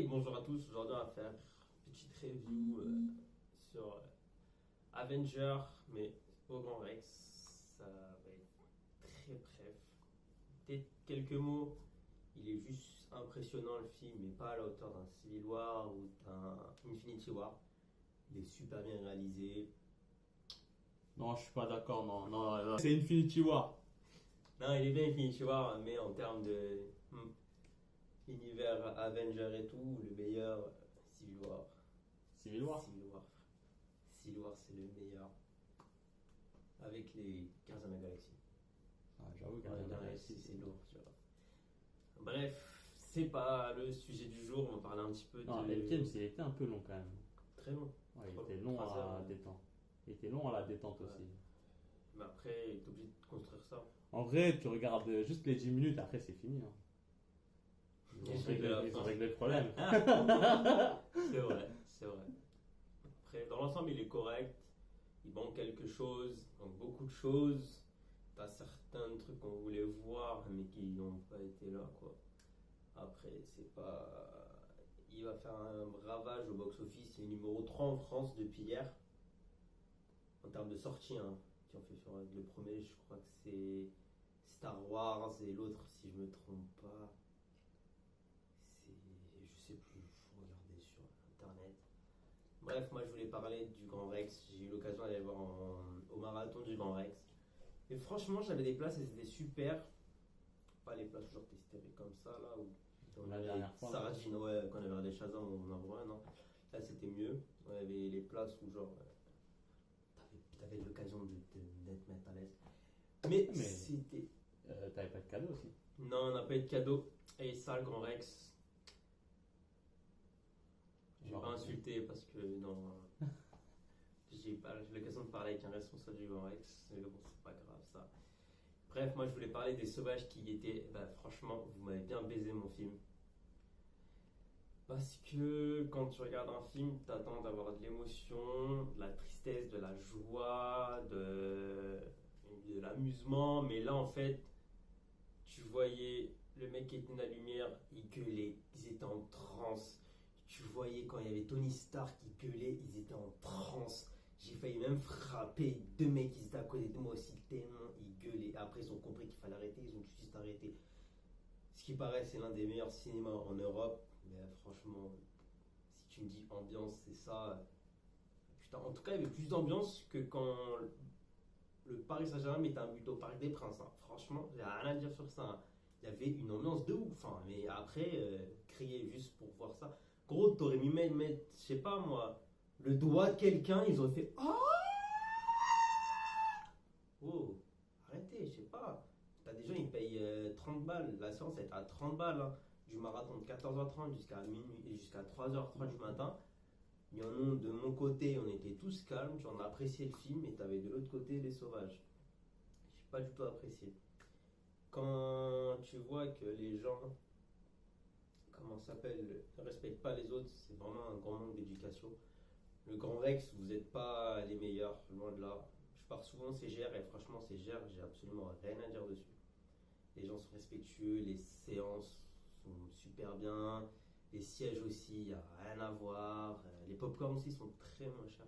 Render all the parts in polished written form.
Hey, bonjour à tous. Aujourd'hui, on va faire une petite review sur Avenger, mais au Grand Rex. Ça va être très bref. Peut-être quelques mots. Il est juste impressionnant le film, mais pas à la hauteur d'un Civil War ou d'un Infinity War. Il est super bien réalisé. Non, je suis pas d'accord, non. C'est Infinity War. Non, il est bien Infinity War, mais en termes de univers Avenger et tout, le meilleur, Civil War. Civil War. Civil War, c'est le meilleur. Avec les Gardiens de la Galaxie. Ah, j'avoue, Ouais, Guardians of the la Galaxy, Galaxie, c'est lourd, tu vois. Bref, c'est pas le sujet du jour, on va parler un petit peu Non, de... Endgame, il était un peu long quand même. Très long. Ouais, il Trois- était long 3 à heures, la ouais. détente. Il était long à la détente Ouais. aussi. Mais après, t'es obligé de construire ça. En vrai, tu regardes juste les 10 minutes, après c'est fini. Hein. Ils ont réglé le problème. C'est vrai, c'est vrai. Après, dans l'ensemble, il est correct. Il manque quelque chose, il manque beaucoup de choses. T'as certains trucs qu'on voulait voir, mais qui n'ont pas été là, quoi. Après, c'est pas... Il va faire un ravage au box-office. Il est numéro 3 en France depuis hier. En termes de sortie, hein. Qui ont fait sur le premier, je crois que c'est Star Wars, et l'autre, si je me trompe pas, c'est... Je sais plus, il faut regarder sur internet. Bref, moi je voulais parler du Grand Rex. J'ai eu l'occasion d'aller voir au marathon du Grand Rex. Et franchement, j'avais des places et c'était super. Pas les places où genre t'es serré comme ça, là, où on La avait dernière fois, Sarah Jean, ouais, quand on avait regardé Shazam, on en voit un, non. Là, c'était mieux. On avait les places où genre t'avais l'occasion d'être mettre à l'aise. Mais Mais- c'était... T'avais pas de cadeau aussi. Non, on n'a pas eu de cadeau. Et ça, le Grand Rex, j'ai Genre, pas insulté parce que non. J'ai eu l'occasion de parler avec un responsable du Grand Rex. Mais bon, c'est pas grave ça. Bref, moi je voulais parler des sauvages qui étaient. Bah, franchement, vous m'avez bien baisé mon film. Parce que quand tu regardes un film, t'attends d'avoir de l'émotion, de la tristesse, de la joie, de l'amusement. Mais là, en fait, tu voyais le mec qui était dans la lumière, il gueulait, ils étaient en transe. Tu voyais quand il y avait Tony Stark qui gueulait, ils étaient en transe. J'ai failli même frapper deux mecs qui étaient à côté de moi aussi, tellement ils gueulaient. Après, ils ont compris qu'il fallait arrêter, ils ont tout de suite arrêté. Ce qui paraît, c'est l'un des meilleurs cinémas en Europe. Mais franchement, si tu me dis ambiance, c'est ça. Putain, en tout cas, il y avait plus d'ambiance que quand le Paris Saint-Germain mettait un but au Parc des Princes. Hein. Franchement, j'ai rien à dire sur ça. Hein. Il y avait une ambiance de ouf. Hein. Mais après, crier juste pour voir ça. Gros, t'aurais mis mettre, je sais pas moi, le doigt de quelqu'un, ils auraient fait Oh, oh, arrêtez, je sais pas. T'as des gens, ils payent 30 balles. La séance est à 30 balles. Hein. Du marathon de 14h30 jusqu'à minuit et jusqu'à 3h30 du matin. Il y en a de mon côté, on était tous calmes, on a apprécié le film, et t'avais de l'autre côté les sauvages. J'ai pas du tout apprécié. Quand tu vois que les gens, comment ça s'appelle, ne respectent pas les autres, c'est vraiment un grand manque d'éducation. Le Grand Rex, vous n'êtes pas les meilleurs, loin de là. Je pars souvent au CGR et franchement, CGR, j'ai absolument rien à dire dessus. Les gens sont respectueux, les séances sont super bien. Les sièges aussi, il n'y a rien à voir. Les popcorns aussi sont très moins chers.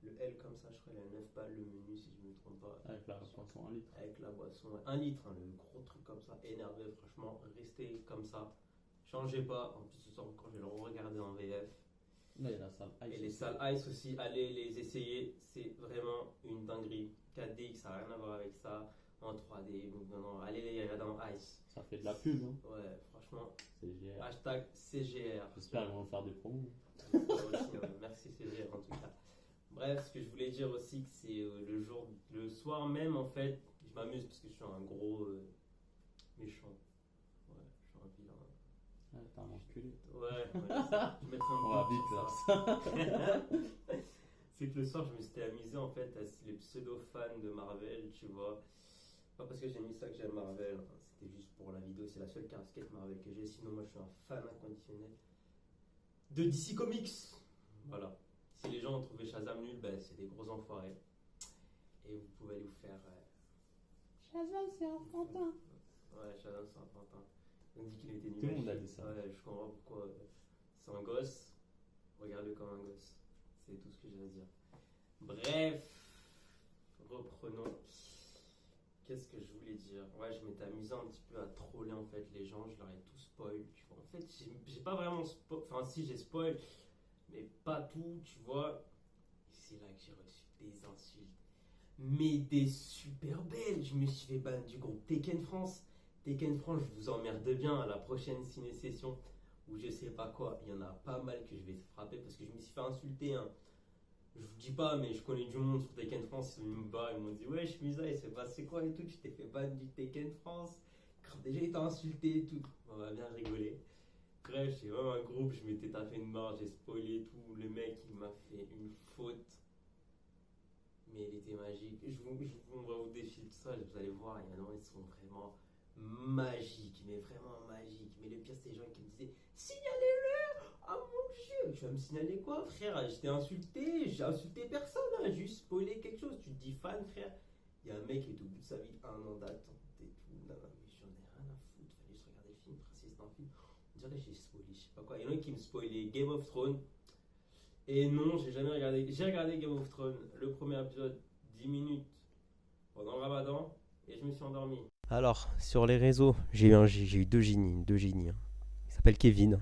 Le L comme ça, je crois, il a 9 balles le menu si je ne me trompe pas. Avec la boisson 1 litre. Avec la boisson, 1 litre, hein, le gros truc comme ça, énervé, franchement, restez comme ça. Changez pas. En plus, ce soir encore, je vais le regarder en VF. Là, il y a la salle Ice. Et les salles Ice aussi, allez les essayer. C'est vraiment une dinguerie. 4DX, ça n'a rien à voir avec ça. En 3D, donc non, allez les regarder en Ice. Ça fait de la pub, hein. Ouais, franchement, C'est GR. hashtag CGR. J'espère qu'ils vont faire des promos. Merci CGR en tout cas. Bref, ce que je voulais dire aussi, que c'est le soir même en fait, je m'amuse parce que je suis un gros méchant. Ouais, je suis un vilain. Ah, t'es un enculé. Ouais, je mettrai un On va bip vite sur là. ça. C'est que le soir, je me suis amusé en fait à les pseudo-fans de Marvel, tu vois. Pas parce que j'ai mis ça que j'aime Marvel, hein. C'était juste pour la vidéo, c'est la seule casquette Marvel que j'ai. Sinon, moi je suis un fan inconditionnel de DC Comics. Voilà. Si les gens ont trouvé Shazam nul, ben, c'est des gros enfoirés. Et vous pouvez aller vous faire. Shazam, c'est enfantin. Ouais, Shazam, c'est enfantin. On dit qu'il était nul. Tout le monde a dit ça. Ouais, je comprends pourquoi. C'est un gosse, regarde-le comme un gosse. C'est tout ce que j'ai à dire. Bref, reprenons. Qu'est-ce que je voulais dire? Ouais, je m'étais amusé un petit peu à troller en fait les gens, je leur ai tout spoil, tu vois. En fait, j'ai pas vraiment spoil, enfin si j'ai spoil, mais pas tout, tu vois. C'est là que j'ai reçu des insultes, mais des super belles. Je me suis fait ban du groupe Tekken France. Tekken France, je vous emmerde bien à la prochaine ciné-session ou je sais pas quoi. Il y en a pas mal que je vais frapper parce que je me suis fait insulter, hein. Je vous dis pas, mais je connais du monde sur Tekken France. Ils sont venus me barrer, ils m'ont dit ouais, Shmiza, il s'est passé quoi et tout. Tu t'es fait ban du Tekken France. Car déjà, il t'a insulté et tout. On va bien rigoler. Bref, j'ai vraiment un groupe, je m'étais tapé une barre, j'ai spoilé tout. Le mec, il m'a fait une faute. Mais il était magique. On va vous défiler tout ça, vous allez voir, il y en a, ils sont vraiment magiques, mais vraiment magiques. Mais le pire, c'est les gens qui me disaient signalez-le. Oh mon dieu, tu vas me signaler quoi, frère? J'étais insulté, j'ai insulté personne, hein. Juste spoilé quelque chose. Tu te dis fan, frère. Il y a un mec qui est au bout de sa vie, 1 an d'attente et tout. Non, non, mais j'en ai rien à foutre. Fallait juste regarder le film, frère. Si c'est un film, on dirait que j'ai spoilé, je sais pas quoi. Il y en a qui me spoilaient Game of Thrones. Et non, j'ai jamais regardé. J'ai regardé Game of Thrones, le premier épisode, 10 minutes pendant le ramadan, et je me suis endormi. Alors, sur les réseaux, j'ai eu deux génies. Hein. Il s'appelle Kevin.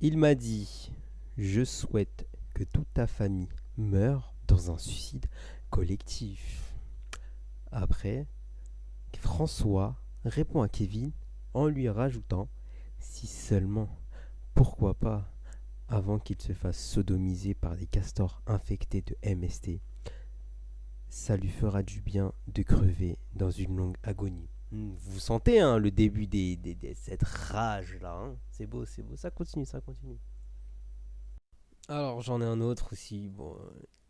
Il m'a dit je souhaite que toute ta famille meure dans un suicide collectif. Après, François répond à Kevin en lui rajoutant si seulement, pourquoi pas, avant qu'il se fasse sodomiser par des castors infectés de MST, ça lui fera du bien de crever dans une longue agonie. Vous sentez hein, le début de cette rage-là. Hein, c'est beau. Ça continue. Alors, j'en ai un autre aussi. Bon,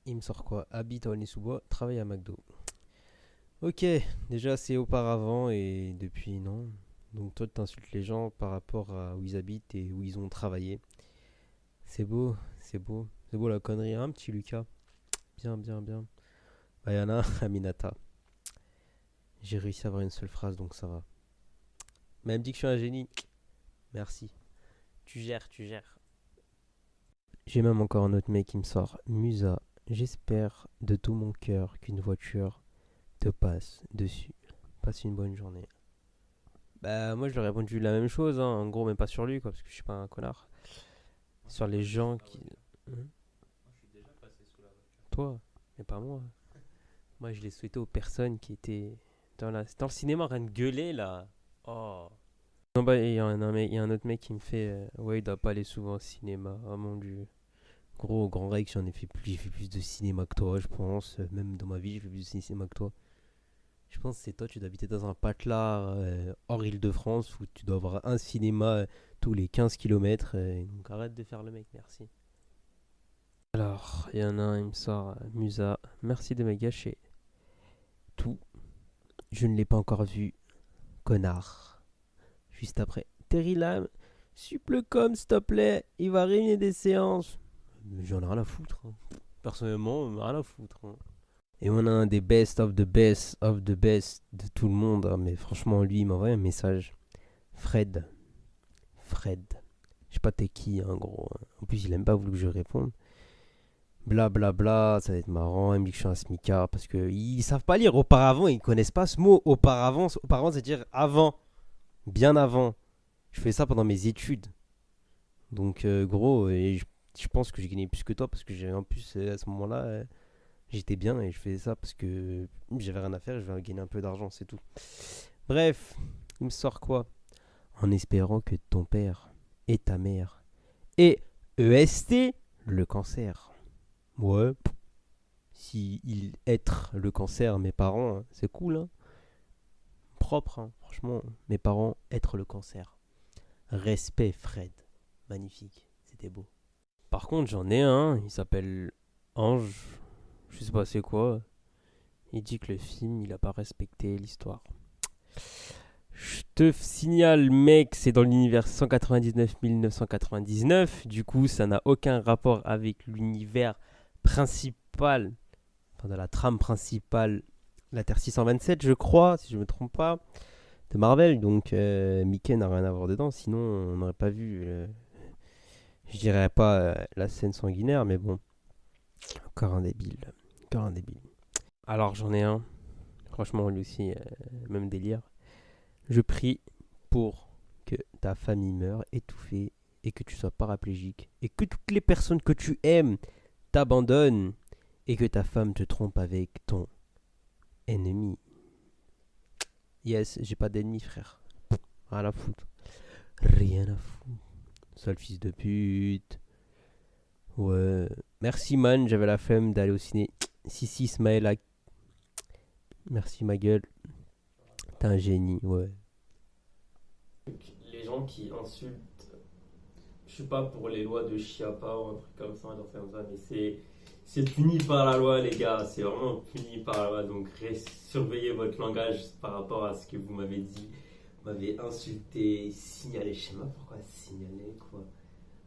il me sort quoi? Habite à Aulnay-sous-Bois, travaille à McDo. Ok, déjà c'est auparavant et depuis non. Donc toi, tu insultes les gens par rapport à où ils habitent et où ils ont travaillé. C'est beau. C'est beau la connerie, hein, petit Lucas. Bien. Bah, y en a un, Aminata. J'ai réussi à avoir une seule phrase, donc ça va. Mais elle me dit que je suis un génie. Merci. Tu gères. J'ai même encore un autre mec qui me sort. Musa, j'espère de tout mon cœur qu'une voiture te passe dessus. Passe une bonne journée. Bah, moi je lui ai répondu la même chose, hein. En gros, mais pas sur lui, quoi, parce que je suis pas un connard. Sur les gens qui. Moi, je suis déjà passé sous la voiture. Toi, mais pas moi. Moi, je l'ai souhaité aux personnes qui étaient dans le cinéma en train de gueuler là. Oh. Non, bah, il y a un autre mec qui me fait ouais, il doit pas aller souvent au cinéma. Oh mon dieu. Gros, grand Rex, j'ai fait plus de cinéma que toi, je pense. Même dans ma vie, j'ai fait plus de cinéma que toi. Je pense que c'est toi, tu dois habiter dans un patelard hors Île-de-France où tu dois avoir un cinéma tous les 15 km. Donc arrête de faire le mec, merci. Alors, il y en a un, il me sort Musa. Merci de me gâcher tout. Je ne l'ai pas encore vu, connard. Juste après, Terry Lam, supplicom s'il te plaît, il va réunir des séances. Mais j'en ai rien à foutre. Hein. Personnellement, rien à foutre. Hein. Et on a un des best of the best de tout le monde. Hein. Mais franchement, lui, il m'a envoyé un message. Fred. Je sais pas t'es qui, hein, gros. En plus, il aime pas voulu que je réponde. Blablabla, ça va être marrant. Il me dit que je suis un smicard parce qu'ils savent pas lire auparavant. Ils connaissent pas ce mot auparavant. Auparavant, c'est-à-dire avant. Bien avant. Je fais ça pendant mes études. Donc, gros, et je pense que j'ai gagné plus que toi parce que j'ai en plus à ce moment-là, j'étais bien et je faisais ça parce que j'avais rien à faire. Je vais gagner un peu d'argent, c'est tout. Bref, il me sort quoi? En espérant que ton père et ta mère et EST le cancer. Ouais. Si il être le cancer, mes parents, hein, c'est cool, hein. Propre, hein. Franchement, mes parents être le cancer. Respect, Fred. Magnifique, c'était beau. Par contre, j'en ai un, il s'appelle Ange. Je sais pas c'est quoi. Il dit que le film, il a pas respecté l'histoire. Je te signale, mec, c'est dans l'univers 199-1999. Du coup, ça n'a aucun rapport avec l'univers principal, enfin de la trame principale, la Terre 627, je crois, si je me trompe pas, de Marvel. Donc, Mickey n'a rien à voir dedans. Sinon, on n'aurait pas vu Je dirais pas la scène sanguinaire, mais bon, encore un débile. Encore un débile. Alors j'en ai un. Franchement, lui aussi, même délire. Je prie pour que ta famille meure étouffée et que tu sois paraplégique et que toutes les personnes que tu aimes t'abandonnent et que ta femme te trompe avec ton ennemi. Yes, j'ai pas d'ennemi, frère. Rien à foutre. Rien à foutre. Sale fils de pute. Ouais. Merci, man. J'avais la flemme d'aller au ciné. Si, Smaël. Merci, ma gueule. T'es un génie, ouais. Les gens qui insultent, je suis pas pour les lois de Chiappa ou un truc comme ça, mais c'est puni par la loi, les gars. C'est vraiment puni par la loi. Donc, surveillez votre langage par rapport à ce que vous m'avez dit. Vous m'avez insulté, signalé. Je sais pas pourquoi signaler, quoi.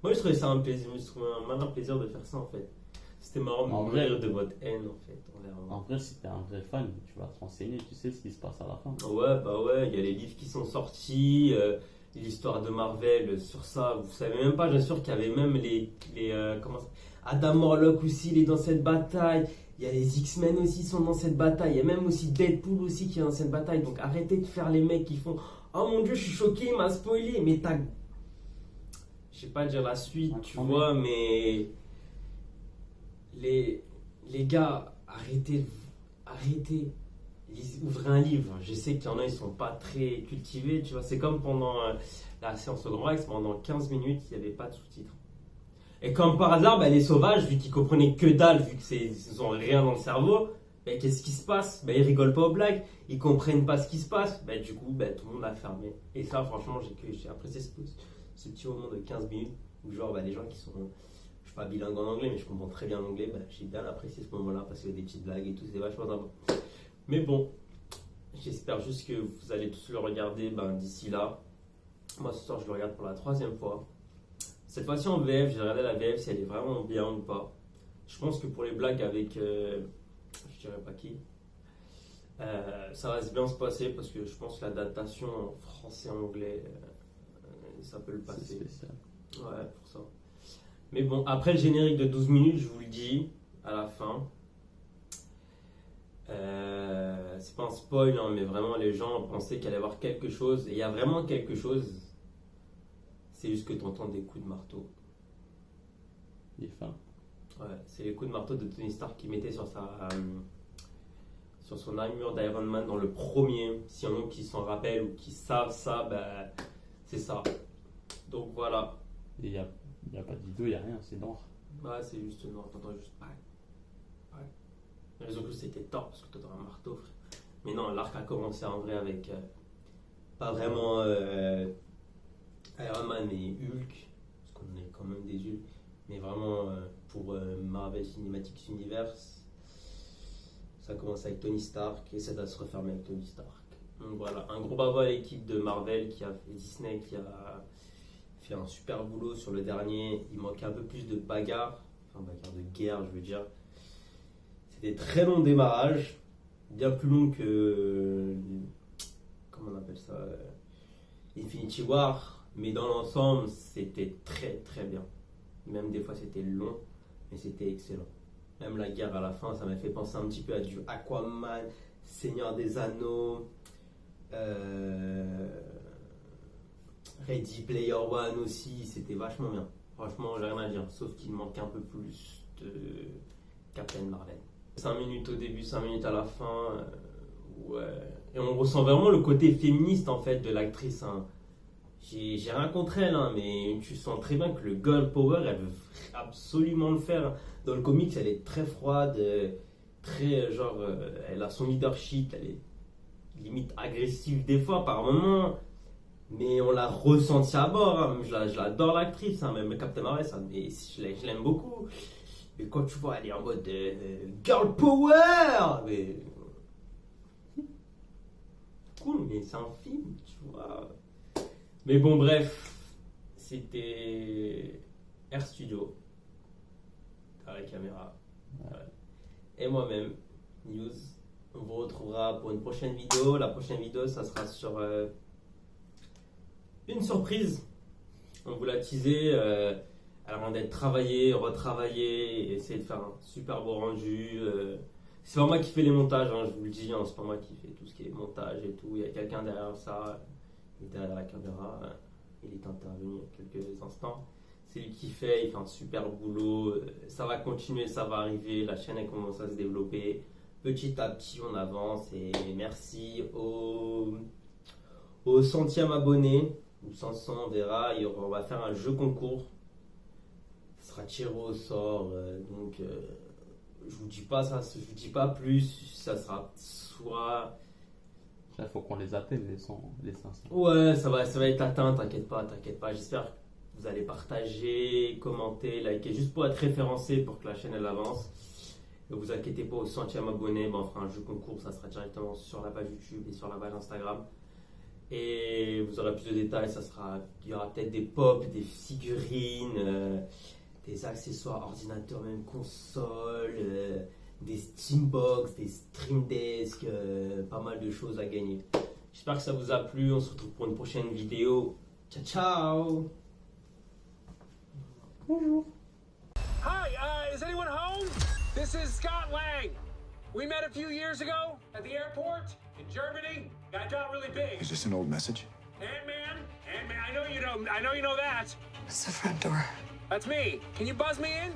Moi, je trouvais ça un plaisir. Je trouvais un malin plaisir de faire ça, en fait. C'était marrant de En mourir de votre haine, en fait. Envers moi. En vrai, si t'es un vrai fan, tu vas te renseigner, tu sais ce qui se passe à la fin. Ouais, bah ouais, il y a les livres qui sont sortis, l'histoire de Marvel sur ça. Vous savez même pas, bien sûr qu'il y avait même comment ça, Adam Warlock aussi, il est dans cette bataille. Il y a les X-Men aussi sont dans cette bataille. Il y a même aussi Deadpool aussi qui est dans cette bataille. Donc arrêtez de faire les mecs qui font oh mon dieu, je suis choqué, il m'a spoilé. Mais t'as. Je sais pas dire la suite, tu vois, mais. Les gars, arrêtez. Ouvrez un livre. Je sais qu'il y en a, ils sont pas très cultivés, tu vois. C'est comme pendant la séance au Grand Rex, pendant 15 minutes, il n'y avait pas de sous-titres. Et comme par hasard, bah, les sauvages, vu qu'ils comprenaient que dalle, vu qu'ils n'ont rien dans le cerveau, bah, qu'est-ce qui se passe? Bah, ils rigolent pas aux blagues, ils comprennent pas ce qui se passe. Bah, du coup, bah, tout le monde a fermé. Et ça, franchement, j'ai apprécié ce petit moment de 15 minutes où, genre, bah, les gens qui sont. Je suis pas bilingue en anglais, mais je comprends très bien l'anglais. Bah, j'ai bien apprécié ce moment-là parce qu'il y a des petites blagues et tout, c'est vachement sympa. Mais bon, j'espère juste que vous allez tous le regarder d'ici là. Moi, ce soir, je le regarde pour la 3e fois. Cette fois-ci en VF, j'ai regardé la VF si elle est vraiment bien ou pas. Je pense que pour les blagues avec, je dirais pas qui, ça va bien se passer parce que je pense que la datation en français-anglais, ça peut le passer. C'est spécial. Ouais, pour ça. Mais bon, après le générique de 12 minutes, je vous le dis, à la fin, c'est pas un spoil, hein, mais vraiment les gens pensaient qu'il allait y avoir quelque chose. Et il y a vraiment quelque chose. C'est juste que tu entends des coups de marteau. Il est fin. Ouais, c'est les coups de marteau de Tony Stark qu'il mettait sur son armure d'Iron Man dans le premier. S'il y en a qui s'en rappellent ou qui savent ça, bah, c'est ça. Donc voilà. Et il n'y a pas de vidéo, il n'y a rien, c'est noir. Ouais, c'est juste noir, t'entends juste pas. Ouais. Les raison que c'était tort parce que t'entends un marteau, frère. Mais non, l'arc a commencé en vrai avec pas vraiment Iron Man et Hulk, parce qu'on est quand même des Hulk, mais vraiment pour Marvel Cinematic Universe, ça commence avec Tony Stark et ça doit se refermer avec Tony Stark. Donc voilà, un gros bravo à l'équipe de Marvel Disney qui a fait un super boulot sur le dernier. Il manquait un peu plus de bagarre, enfin bagarre de guerre, je veux dire. C'était très long démarrage, bien plus long que comment on appelle ça, Infinity War, mais dans l'ensemble c'était très très bien. Même des fois c'était long, mais c'était excellent. Même la guerre à la fin, ça m'a fait penser un petit peu à du Aquaman, Seigneur des Anneaux, Ready Player One aussi, c'était vachement bien. Franchement, j'ai rien à dire, sauf qu'il manque un peu plus de Captain Marvel. 5 minutes au début, 5 minutes à la fin, ouais. Et on ressent vraiment le côté féministe en fait de l'actrice. Hein. J'ai rien contre elle, hein, mais tu sens très bien que le girl power, elle veut absolument le faire. Dans le comics, elle est très froide, très genre, elle a son leadership, elle est limite agressive des fois par moments. Mais on l'a ressenti à bord. Hein. Je l'adore l'actrice, hein, même Captain Marvel, ça, mais je l'aime beaucoup. Mais quand tu vois, elle est en mode girl power, mais cool, mais c'est un film, tu vois. Mais bon, bref, c'était Air Studio à la caméra. Ouais. Et moi-même, News. On vous retrouvera pour une prochaine vidéo. La prochaine vidéo, ça sera sur une surprise. On vous l'a teasé. elle a besoin d'être travaillée, retravaillée, et essayer de faire un super beau rendu. C'est pas moi qui fais les montages, hein, je vous le dis, hein, c'est pas moi qui fais tout ce qui est montage et tout. Il y a quelqu'un derrière ça, il est derrière la caméra, il est intervenu il y a quelques instants. C'est lui qui fait, il fait un super boulot. Ça va continuer, ça va arriver, la chaîne elle commence à se développer. Petit à petit, on avance et merci au 100e abonné, ou 500, on verra. On va faire un jeu concours. Ça sera tiré au sort, donc je vous dis pas ça, je vous dis pas plus. Ça sera soit. Il faut qu'on les atteigne, les 500. Ouais, ça va être atteint, t'inquiète pas. J'espère que vous allez partager, commenter, liker, juste pour être référencé pour que la chaîne elle avance. Ne vous inquiétez pas, au 100e abonné, on fera un jeu concours, ça sera directement sur la page YouTube et sur la page Instagram. Et vous aurez plus de détails, il y aura peut-être des pops, des figurines, des accessoires ordinateurs, même console, des Steambox, des Stream Desk, pas mal de choses à gagner. J'espère que ça vous a plu, on se retrouve pour une prochaine vidéo. Ciao ciao. Bonjour. Hi, is anyone home? This is Scott Lang. We met a few years ago at the airport in Germany. Got really big. Is this an old message? Ant-Man, I know you know that. It's the front door. That's me. Can you buzz me in?